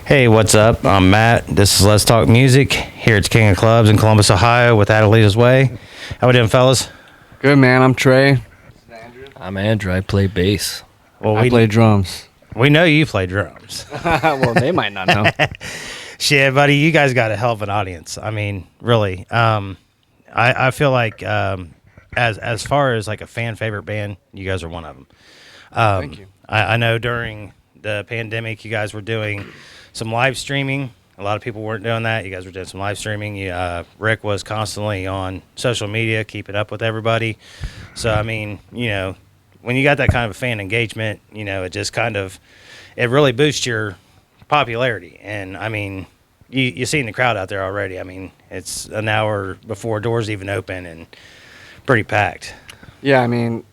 Hey, what's up? I'm Matt. This is Let's Talk Music here at King of Clubs in Columbus, Ohio with Adelitas Way. How we doing, fellas? Good, man. I'm Tre. I'm Andrew. I play bass. Well, I play drums. we know you play drums. Well, they might not know. Shit, buddy, you guys got a hell of an audience. I mean, really. I feel like as far as like a fan favorite band, you guys are one of them. Thank you. I know during the pandemic, you guys were doing some live streaming. A lot of people weren't doing that. You guys were doing some live streaming. Rick was constantly on social media, keeping up with everybody. So, I mean, when you got that kind of fan engagement, it just it really boosts your popularity. And, I mean, you seen the crowd out there already. I mean, it's an hour before doors even open and pretty packed. Yeah, I mean,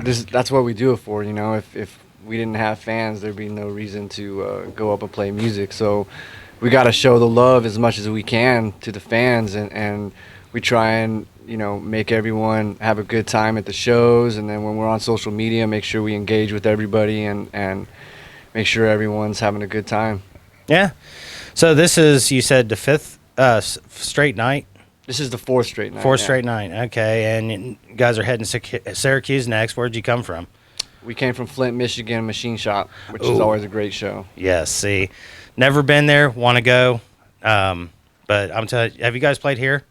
that's what we do it for. If we didn't have fans, there'd be no reason to go up and play music. So we got to show the love as much as we can to the fans, and we try and make everyone have a good time at the shows. And then when we're on social media, make sure we engage with everybody and make sure everyone's having a good time. Yeah. So this is, you said, the fifth straight night. This is the fourth straight night. Fourth straight night. Okay, and you guys are heading to Syracuse next. Where'd you come from? We came from Flint, Michigan, Machine Shop, which is always a great show. Yes. See, never been there. Want to go. But I'm telling you, have you guys played here?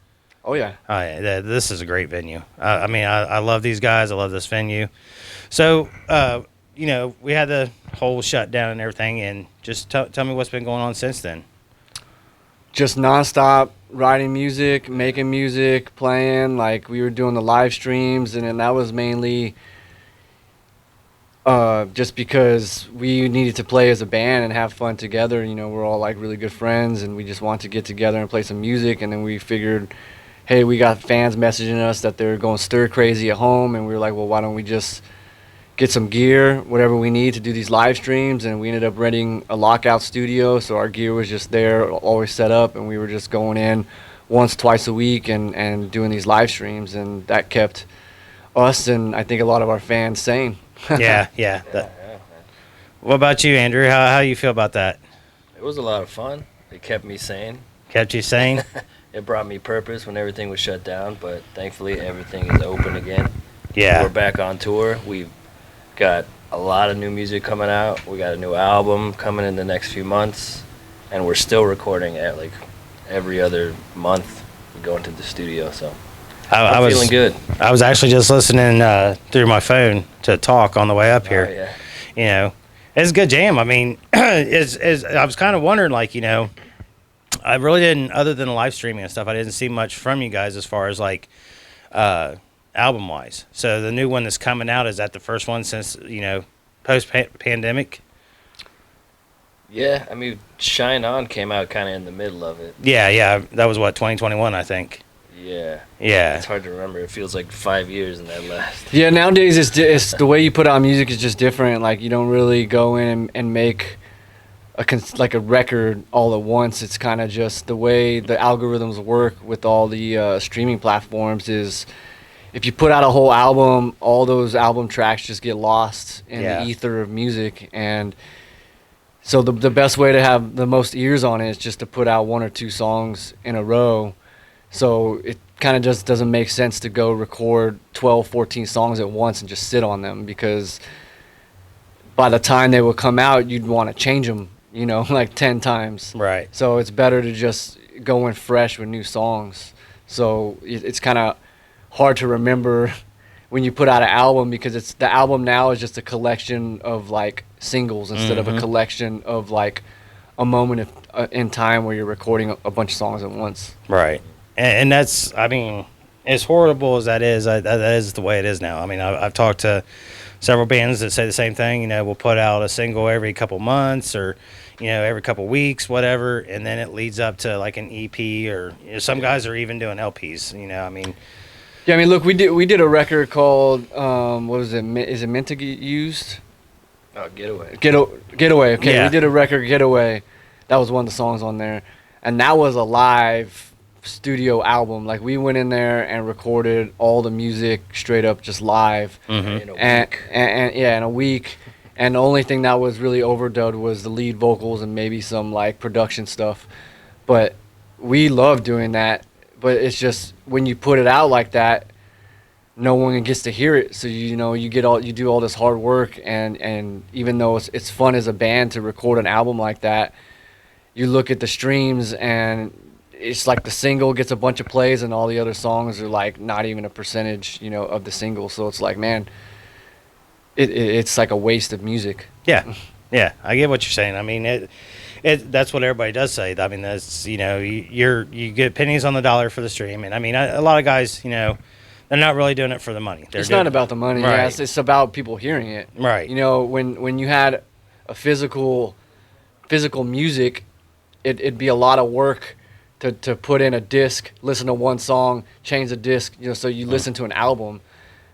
Oh, yeah. Oh, yeah. This is a great venue. I mean, I love these guys. I love this venue. So, we had the whole shutdown and everything, and just tell me what's been going on since then. Just nonstop writing music, making music, playing. Like, we were doing the live streams, and then that was mainly just because we needed to play as a band and have fun together. We're all like really good friends, and we just want to get together and play some music. And then we figured, hey, we got fans messaging us that they're going stir crazy at home, and we were like, well, why don't we just get some gear, whatever we need to do these live streams. And we ended up renting a lockout studio, so our gear was just there, always set up, and we were just going in once, twice a week and doing these live streams, and that kept us and I think a lot of our fans sane. Yeah. What about you, Andrew? How you feel about that? It was a lot of fun. It kept me sane. Kept you sane? It brought me purpose when everything was shut down, but thankfully everything is open again. Yeah. We're back on tour. We've got a lot of new music coming out. We got a new album coming in the next few months, and we're still recording at like every other month. We go into the studio, so I was feeling good. I was actually just listening through my phone to talk on the way up here. Oh, yeah. It's a good jam. I mean, I was kind of wondering, like, I really didn't, other than the live streaming and stuff, I didn't see much from you guys as far as like album wise. So the new one that's coming out, is that the first one since post pandemic? Yeah, I mean, Shine On came out kind of in the middle of it. Yeah, that was what, 2021, I think. Yeah. It's hard to remember. It feels like 5 years in that last. Yeah, nowadays it's the way you put out music is just different. Like, you don't really go in and make a record all at once. It's kind of just the way the algorithms work with all the streaming platforms is, if you put out a whole album, all those album tracks just get lost in the ether of music. And so the best way to have the most ears on it is just to put out one or two songs in a row. So it kind of just doesn't make sense to go record 12, 14 songs at once and just sit on them, because by the time they would come out, you'd want to change them, like 10 times. Right. So it's better to just go in fresh with new songs. So it's kind of hard to remember when you put out an album, because the album now is just a collection of like singles instead of a collection of like a moment in time where you're recording a bunch of songs at once. Right. And that's, I mean, as horrible as that is the way it is now. I mean, I've talked to several bands that say the same thing. We'll put out a single every couple months or, every couple weeks, whatever, and then it leads up to like an EP, or some guys are even doing LPs. I mean. Yeah, I mean, look, we did a record called what was it? Is it Meant to Get Used? Oh, Getaway. Getaway. Okay, Yeah. We did a record, Getaway. That was one of the songs on there, and that was a live studio album. Like, we went in there and recorded all the music straight up just live In a week. and in a week, And the only thing that was really overdubbed was the lead vocals and maybe some like production stuff. But we love doing that. But it's just when you put it out like that, no one gets to hear it. So you do all this hard work, and even though it's fun as a band to record an album like that, you look at the streams and it's like the single gets a bunch of plays and all the other songs are like not even a percentage, of the single. So it's like, man, it's like a waste of music. Yeah, yeah, I get what you're saying. I mean, that's what everybody does say. I mean, that's you get pennies on the dollar for the stream, and I mean, a lot of guys, they're not really doing it for the money. It's not about the money. Right. Yeah, it's about people hearing it. Right. When you had a physical music, it'd be a lot of work to put in a disc, listen to one song, change the disc, so you listen to an album.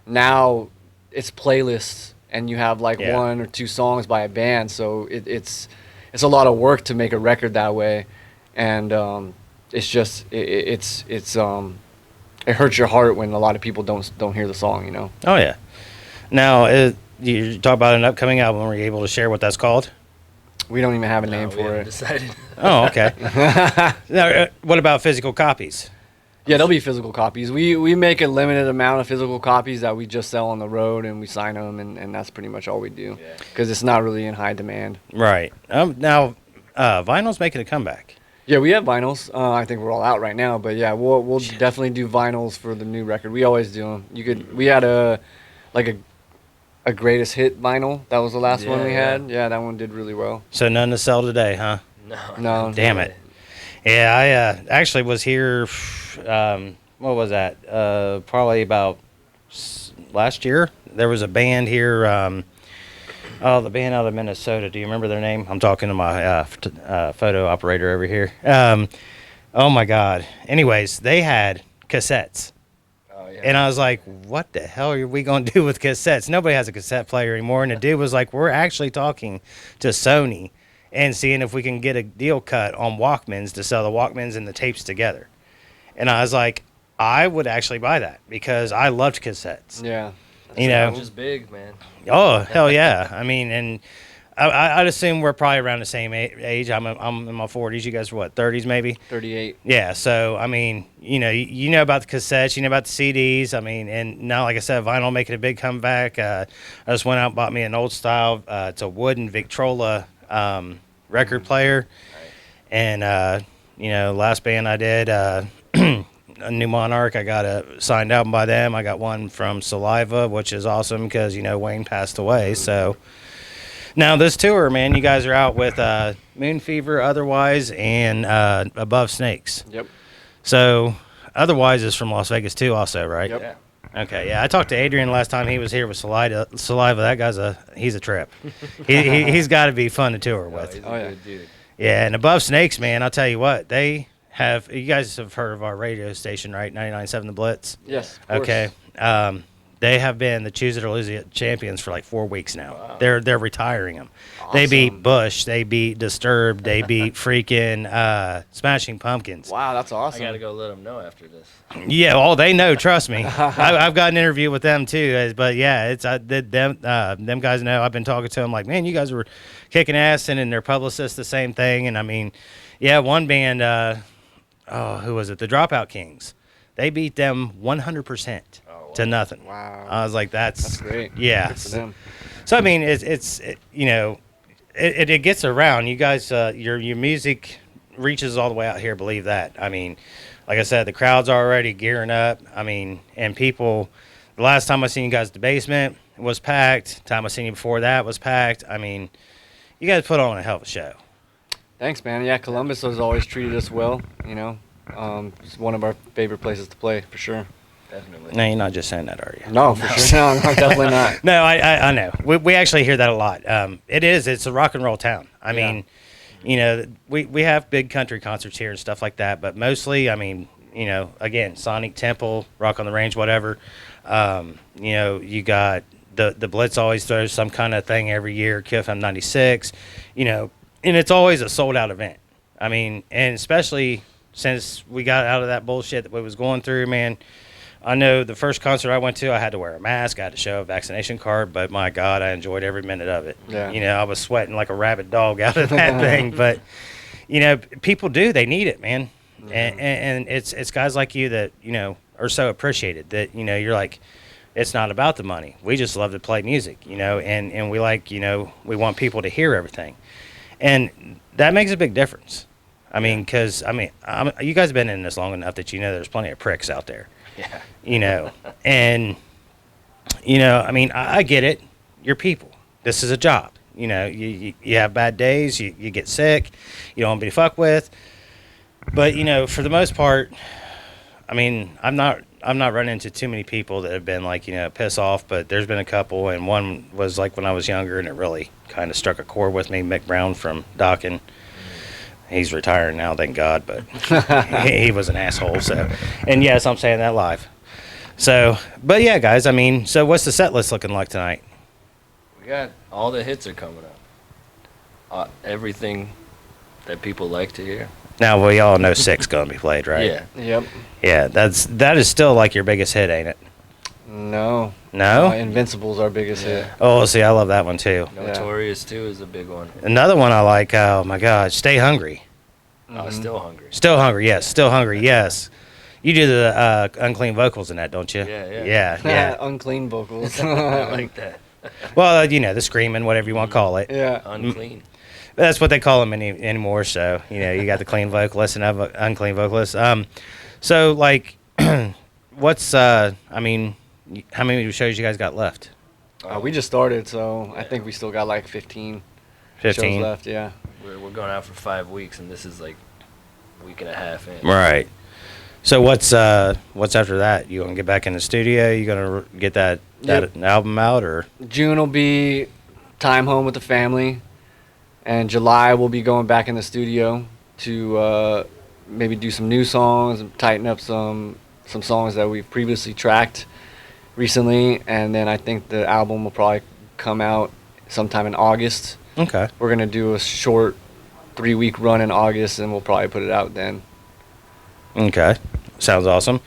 Now it's playlists, and you have like one or two songs by a band, so it's a lot of work to make a record that way, and it's just it hurts your heart when a lot of people don't hear the song. Oh yeah. Now you talk about an upcoming album. Are you able to share what that's called? We don't even have a name we for haven't it. decided. Oh, okay. Now, what about physical copies? Yeah, there'll be physical copies. We make a limited amount of physical copies that we just sell on the road, and we sign them, and that's pretty much all we do. Because it's not really in high demand. Right. Now, vinyl's making a comeback. Yeah, we have vinyls. I think we're all out right now, but yeah, we'll definitely do vinyls for the new record. We always do them. We had a greatest hit vinyl. That was the last one we had. Yeah, that one did really well. So none to sell today, huh? No. Damn it. Yeah, I actually was here. What was that? Probably about last year. There was a band here. The band out of Minnesota. Do you remember their name? I'm talking to my photo operator over here. Oh my God. Anyways, they had cassettes. Oh yeah. And I was like, what the hell are we going to do with cassettes? Nobody has a cassette player anymore. And the dude was like, we're actually talking to Sony and seeing if we can get a deal cut on Walkmans to sell the Walkmans and the tapes together. And I was like, I would actually buy that because I loved cassettes. Yeah. Just big, man. Oh, hell yeah. I mean, and I'd assume we're probably around the same age. I'm in my 40s. You guys are what, 30s maybe? 38. Yeah, so, I mean, you know about the cassettes, you know about the CDs. I mean, and now, like I said, vinyl making a big comeback. I just went out and bought me an old style. It's a wooden Victrola record player. Right. And, last band I did, a New Monarch, I got a signed album by them. I got one from Saliva, which is awesome because, Wayne passed away. So now this tour, man, you guys are out with Moon Fever, Otherwise, and Above Snakes. Yep. So Otherwise is from Las Vegas too also, right? Yep. Yeah. Okay, yeah. I talked to Adrian last time he was here with Saliva. That guy's he's a trip. He's got to be fun to tour with. He's a good dude. Yeah, and Above Snakes, man, I'll tell you what, you guys have heard of our radio station, right? 99.7 The Blitz? Yes. Of course. Okay. They have been the Choose It or Lose It champions for like 4 weeks now. Wow. They're retiring them. Awesome. They beat Bush. They beat Disturbed. They beat freaking Smashing Pumpkins. Wow, that's awesome. I got to go let them know after this. Yeah, they know. Trust me. I've got an interview with them too. But yeah, it's them guys know. I've been talking to them like, man, you guys were kicking ass, and their publicist the same thing. And I mean, yeah, one band. Who was it? The Dropout Kings. They beat them 100% to nothing. Wow. I was like, that's great. Yeah. Good for them. So I mean, it gets around. You guys, your music reaches all the way out here. Believe that. I mean, like I said, the crowd's already gearing up. I mean, and people. The last time I seen you guys at the basement was packed. Time I seen you before that was packed. I mean, you guys put on a hell of a show. Thanks, man. Yeah, Columbus has always treated us well. It's one of our favorite places to play for sure. Definitely. No, you're not just saying that, are you? No, for sure. No, definitely not. No, I know. We actually hear that a lot. It's a rock and roll town. I mean, we have big country concerts here and stuff like that, but mostly, I mean, again, Sonic Temple, Rock on the Range, whatever. You got the Blitz always throws some kind of thing every year, QFM 96, and it's always a sold out event. I mean, and especially since we got out of that bullshit that we was going through, man, I know the first concert I went to, I had to wear a mask. I had to show a vaccination card, but my God, I enjoyed every minute of it. Yeah. You know, I was sweating like a rabid dog out of that thing. But, you know, people do. They need it, man. Mm-hmm. And it's guys like you that, you know, are so appreciated that, you know, you're like, it's not about the money. We just love to play music, you know, and we like, you know, we want people to hear everything. And that makes a big difference. I mean, because, I mean, you guys have been in this long enough that you know there's plenty of pricks out there. Yeah. You know, and, you know, I mean, I get it. You're people. This is a job. You know, you have bad days. You get sick. You don't want to be fucked with. But, you know, for the most part, I mean, I'm not running into too many people that have been like, you know, piss off, but there's been a couple, and one was like when I was younger, and it really kind of struck a chord with me. Mick Brown from Dockin. He's retiring now, thank God, but he was an asshole. So, and yes, I'm saying that live. So, but yeah, guys, I mean, so what's the set list looking like tonight? We got all the hits are coming up. Everything that people like to hear. Now, we all know Sick's going to be played, right? Yeah. Yep. Yeah, that is still like your biggest hit, ain't it? No. No? Invincible's our biggest hit. Oh, see, I love that one too. Notorious too is a big one. Another one I like, oh my God, Stay Hungry. Oh, Still Hungry. Still Hungry, yes. Still Hungry, yes. You do the unclean vocals in that, don't you? Yeah. Yeah. Unclean vocals. I like that. Well, you know, the screaming, whatever you want to call it. Yeah. Unclean. That's what they call them anymore. So, you know, you got the clean vocalist and unclean vocalist. So, like, what's, I mean, how many shows you guys got left? We just started, so I think we still got like 15 shows left, yeah. We're going out for 5 weeks, and this is like a week and a half in. Right. So what's after that? You gonna get back in the studio? You gonna get that album out, or? June will be time home with the family, and July we'll be going back in the studio to maybe do some new songs and tighten up some songs that we've previously tracked recently, and then I think the album will probably come out sometime in August. Okay. We're gonna do a short 3-week run in August, and we'll probably put it out then. Okay. Sounds awesome.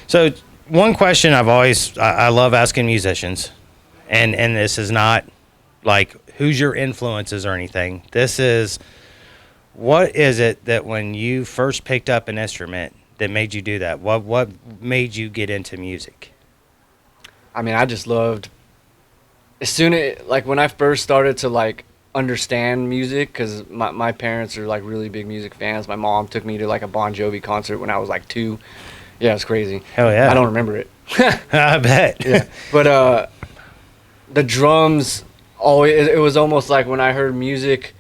So one question I love asking musicians, and this is not like who's your influences or anything. This is, what is it that when you first picked up an instrument that made you do that? What made you get into music? I mean, I just loved, like when I first started to like understand music, because my parents are like really big music fans. My mom took me to like a Bon Jovi concert when I was like 2. Yeah, it's crazy. Hell yeah. I don't remember it. I bet. Yeah. But the drums, always, it was almost like when I heard music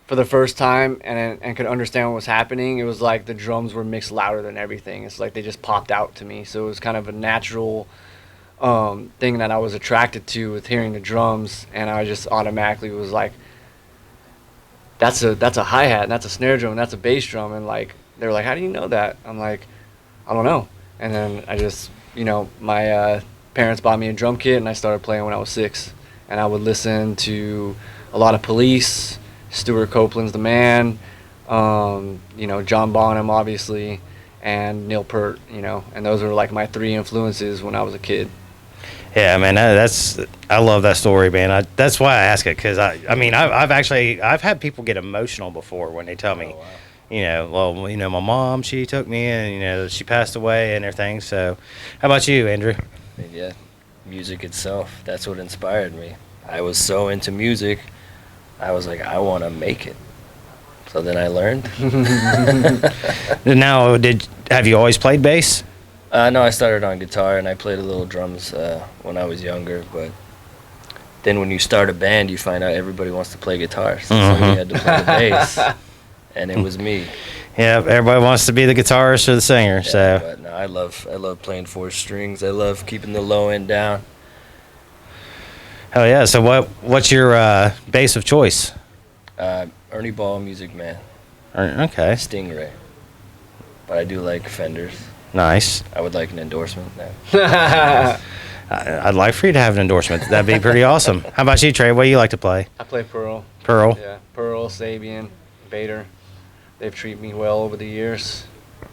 for the first time and could understand what was happening, it was like the drums were mixed louder than everything. It's like they just popped out to me. So it was kind of a natural thing that I was attracted to with hearing the drums, and I just automatically was like, that's a hi-hat, and that's a snare drum, and that's a bass drum, and like they were like, how do you know that? I'm like, I don't know. And then I just, you know, my parents bought me a drum kit, and I started playing when I was 6, and I would listen to a lot of Police, Stuart Copeland's The Man, you know, John Bonham obviously, and Neil Peart, you know, and those were like my 3 influences when I was a kid. Yeah, man, I love that story, man. That's why I ask it, because I mean, I've had people get emotional before when they tell me, Oh, wow. you know, well, you know, my mom, she took me and, you know, she passed away and everything. So how about you, Andrew? I mean, yeah, music itself, that's what inspired me. I was so into music, I was like, I want to make it. So then I learned. Now, have you always played bass? No, I started on guitar, and I played a little drums when I was younger, but then when you start a band, you find out everybody wants to play guitar, so somebody had to play the bass, and it was me. Yeah, everybody wants to be the guitarist or the singer. Yeah, So but no, I love playing 4 strings. I love keeping the low end down. hell yeah. So what's your bass of choice? Ernie Ball, Music Man, Okay, Stingray, but I do like Fenders. nice. I would like an endorsement now. I'd like for you to have an endorsement. That'd be pretty awesome. How about you, Trey? What do you like to play? I play Pearl. Pearl. Yeah, Pearl, Sabian, Bader. They've treated me well over the years.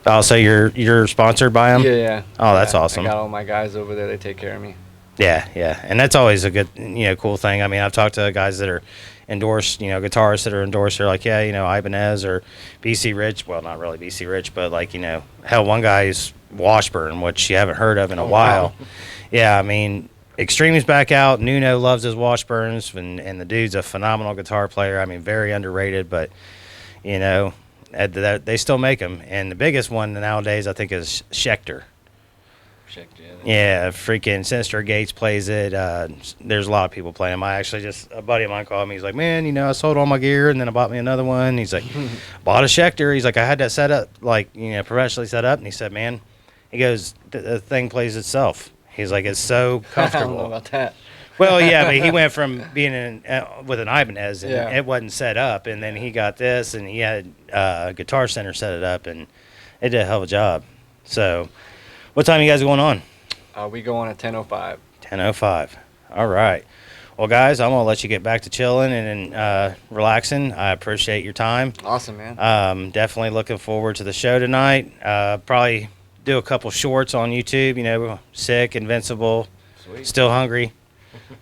Oh, so you're sponsored by them? Yeah, yeah. Oh, that's Yeah, awesome. I got all my guys over there. They take care of me. Yeah, yeah, and that's always a good, cool thing. I mean, I've talked to guys that are endorsed, guitarists that are endorsed. They're like, yeah, Ibanez or BC Rich. Well, not really BC Rich, but like, hell, one guy's Washburn, which you haven't heard of in a while. Wow. Yeah, I mean, Extreme's back out. Nuno loves his Washburns, and the dude's a phenomenal guitar player. I mean, very underrated, but they still make them. And the biggest one nowadays, I think, is Schecter. Yeah, freaking Sinister Gates plays it. There's a lot of people playing them. A buddy of mine called me. He's like, man, I sold all my gear, and then I bought me another one. He's like, bought a Schecter. He's like, I had that set up, professionally set up. And he said, man, he goes, the thing plays itself. He's like, it's so comfortable. I don't know about that. Well, yeah, but he went from being with an Ibanez, and Yeah. it wasn't set up, and then he got this, and he had Guitar Center set it up, and it did a hell of a job. So, what time you guys going on? We go on at 10:05. 10:05. All right. Well, guys, I'm gonna let you get back to chilling and relaxing. I appreciate your time. Awesome, man. Definitely looking forward to the show tonight. Probably do a couple shorts on YouTube. Sick, Invincible, Sweet. Still Hungry.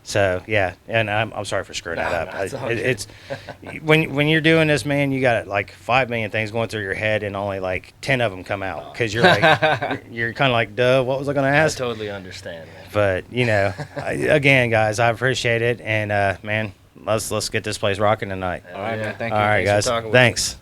So yeah, and I'm sorry for screwing that up. it's all good. It's when you're doing this, man, you got like 5 million things going through your head, and only like 10 of them come out because you're like you're kind of like, duh, what was I going to I ask? totally understand, man. But again, guys, I appreciate it, and man, let's get this place rocking tonight. All right, man. Thank All you. right, Thanks guys, for talking with me. thanks.